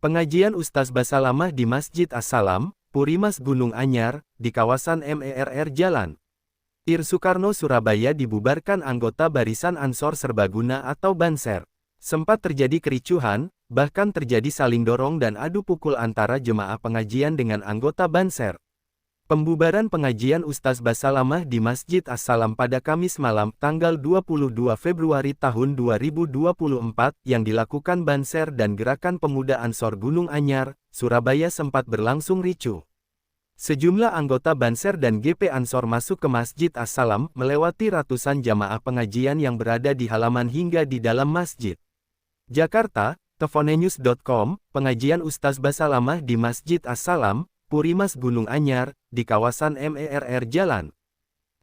Pengajian Ustaz Basalamah di Masjid As-Salam, Purimas Gunung Anyar, di kawasan MERR Jalan Ir Soekarno Surabaya dibubarkan anggota Barisan Ansor Serbaguna atau Banser. Sempat terjadi kericuhan, bahkan terjadi saling dorong dan adu pukul antara jemaah pengajian dengan anggota Banser. Pembubaran pengajian Ustaz Basalamah di Masjid As-Salam pada Kamis malam tanggal 22 Februari tahun 2024 yang dilakukan Banser dan Gerakan Pemuda Ansor Gunung Anyar, Surabaya sempat berlangsung ricuh. Sejumlah anggota Banser dan GP Ansor masuk ke Masjid As-Salam melewati ratusan jamaah pengajian yang berada di halaman hingga di dalam masjid. Jakarta, Tefonenews.com, pengajian Ustaz Basalamah di Masjid As-Salam, Purimas Gunung Anyar, di kawasan MERR Jalan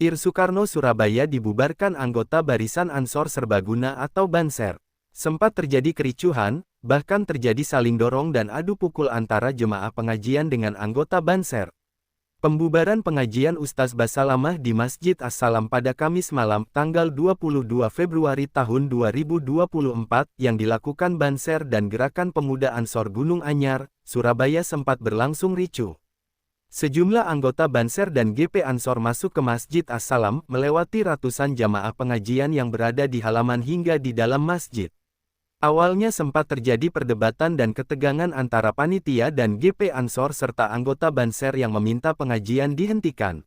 Ir Soekarno Surabaya dibubarkan anggota Barisan Ansor Serbaguna atau Banser. Sempat terjadi kericuhan, bahkan terjadi saling dorong dan adu pukul antara jemaah pengajian dengan anggota Banser. Pembubaran pengajian Ustaz Basalamah di Masjid As-Salam pada Kamis malam tanggal 22 Februari tahun 2024 yang dilakukan Banser dan Gerakan Pemuda Ansor Gunung Anyar, Surabaya sempat berlangsung ricuh. Sejumlah anggota Banser dan GP Ansor masuk ke Masjid As-Salam melewati ratusan jamaah pengajian yang berada di halaman hingga di dalam masjid. Awalnya sempat terjadi perdebatan dan ketegangan antara panitia dan GP Ansor serta anggota Banser yang meminta pengajian dihentikan.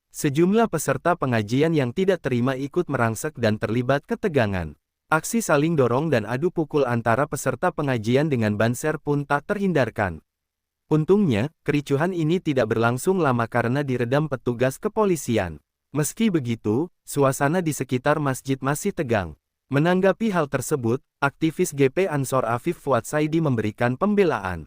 Sejumlah peserta pengajian yang tidak terima ikut merangsek dan terlibat ketegangan. Aksi saling dorong dan adu pukul antara peserta pengajian dengan Banser pun tak terhindarkan. Untungnya, kericuhan ini tidak berlangsung lama karena diredam petugas kepolisian. Meski begitu, suasana di sekitar masjid masih tegang. Menanggapi hal tersebut, aktivis GP Ansor Afif Fuad Saidi memberikan pembelaan.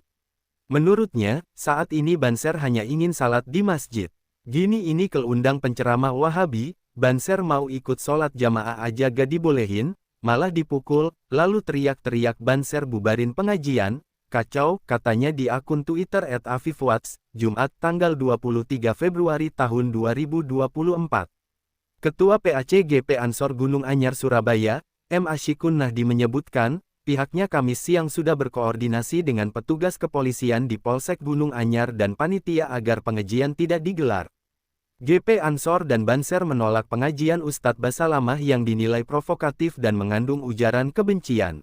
Menurutnya, saat ini Banser hanya ingin salat di masjid. Gini ini keundang penceramah Wahabi, Banser mau ikut sholat jamaah aja gak dibolehin, malah dipukul, lalu teriak-teriak Banser bubarin pengajian, kacau, katanya di akun Twitter @afiffuads, Jumat tanggal 23 Februari tahun 2024. Ketua PAC GP Ansor Gunung Anyar Surabaya, M. Ashikun Nahdi menyebutkan, pihaknya Kamis siang sudah berkoordinasi dengan petugas kepolisian di Polsek Gunung Anyar dan panitia agar pengajian tidak digelar. GP Ansor dan Banser menolak pengajian Ustadz Basalamah yang dinilai provokatif dan mengandung ujaran kebencian.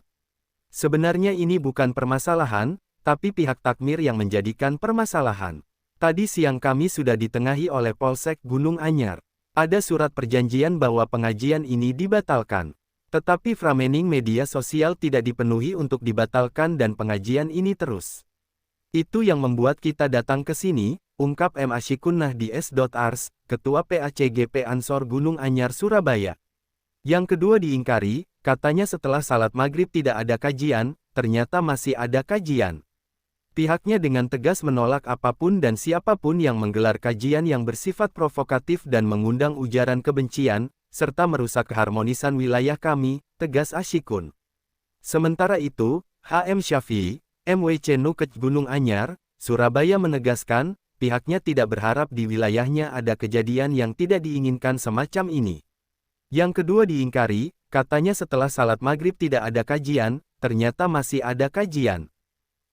Sebenarnya ini bukan permasalahan, tapi pihak takmir yang menjadikan permasalahan. Tadi siang kami sudah ditengahi oleh Polsek Gunung Anyar. Ada surat perjanjian bahwa pengajian ini dibatalkan. Tetapi framing media sosial tidak dipenuhi untuk dibatalkan dan pengajian ini terus. Itu yang membuat kita datang ke sini, ungkap M. Ashikun Nahdi S.Ars, Ketua PAC GP Ansor Gunung Anyar Surabaya. Yang kedua diingkari, katanya setelah salat maghrib tidak ada kajian, ternyata masih ada kajian. Pihaknya dengan tegas menolak apapun dan siapapun yang menggelar kajian yang bersifat provokatif dan mengundang ujaran kebencian, serta merusak keharmonisan wilayah kami, tegas Ashikun. Sementara itu, HM Syafi'i, MWC Nukej Gunung Anyar, Surabaya menegaskan, pihaknya tidak berharap di wilayahnya ada kejadian yang tidak diinginkan semacam ini. Yang kedua diingkari, katanya setelah salat maghrib tidak ada kajian, ternyata masih ada kajian.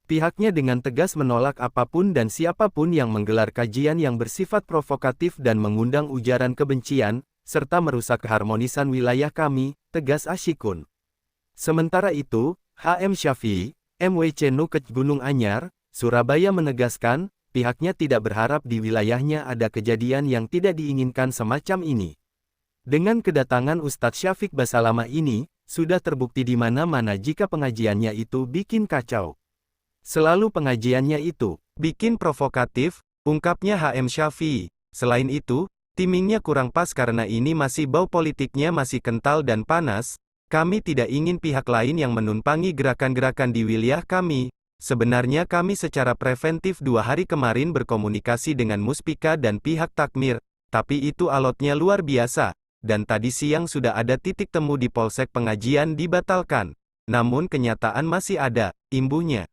Pihaknya dengan tegas menolak apapun dan siapapun yang menggelar kajian yang bersifat provokatif dan mengundang ujaran kebencian, serta merusak keharmonisan wilayah kami, tegas Ashikun. Sementara itu, HM Syafi'i, MWC Nukej Gunung Anyar, Surabaya menegaskan, pihaknya tidak berharap di wilayahnya ada kejadian yang tidak diinginkan semacam ini. Dengan kedatangan Ustadz Syafiq Basalamah ini, sudah terbukti di mana-mana jika pengajiannya itu bikin kacau. Selalu pengajiannya itu bikin provokatif, ungkapnya HM Syafi'i. Selain itu, timingnya kurang pas karena ini masih bau politiknya masih kental dan panas. Kami tidak ingin pihak lain yang menumpangi gerakan-gerakan di wilayah kami. Sebenarnya kami secara preventif 2 hari kemarin berkomunikasi dengan Muspika dan pihak takmir, tapi itu alotnya luar biasa. Dan tadi siang sudah ada titik temu di Polsek pengajian dibatalkan. Namun kenyataan masih ada, imbuhnya.